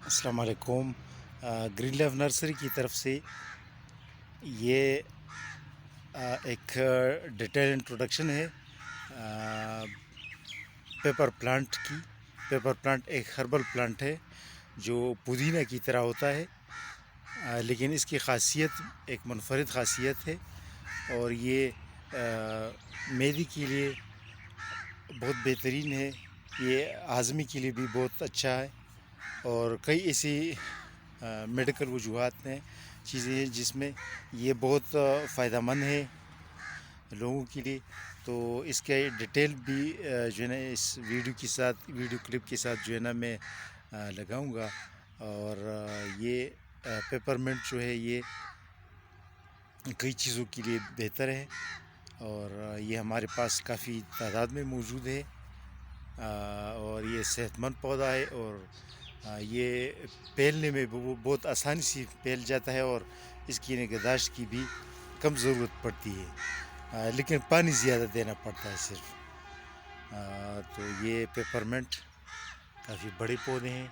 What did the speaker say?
السلام علیکم۔ Green leaf nursery کی طرف سے یہ ایک ڈیٹیل انٹروڈکشن ہے پیپر پلانٹ کی۔ پیپر پلانٹ ایک ہربل پلانٹ ہے جو پودینہ کی طرح ہوتا ہے، لیکن اس کی خاصیت ایک منفرد خاصیت ہے، اور یہ معدے کے لیے بہت بہترین ہے، یہ ہاضمے کے لیے بھی بہت اچھا ہے، اور کئی ایسی میڈیکل وجوہات ہیں، چیزیں ہیں جس میں یہ بہت فائدہ مند ہے لوگوں کے لیے۔ تو اس کا ڈیٹیل بھی جو ہے نا اس ویڈیو کلپ کے ساتھ جو ہے نا میں لگاؤں گا۔ اور یہ پیپر منٹ جو ہے یہ کئی چیزوں کے لیے بہتر ہے، اور یہ ہمارے پاس کافی تعداد میں موجود ہے، اور یہ صحت مند پودا ہے، اور یہ پھیلنے میں وہ بہت آسانی سے پھیل جاتا ہے، اور اس کی نگہداشت کی بھی کم ضرورت پڑتی ہے، لیکن پانی زیادہ دینا پڑتا ہے صرف۔ تو یہ پیپر منٹ کافی بڑے پودے ہیں،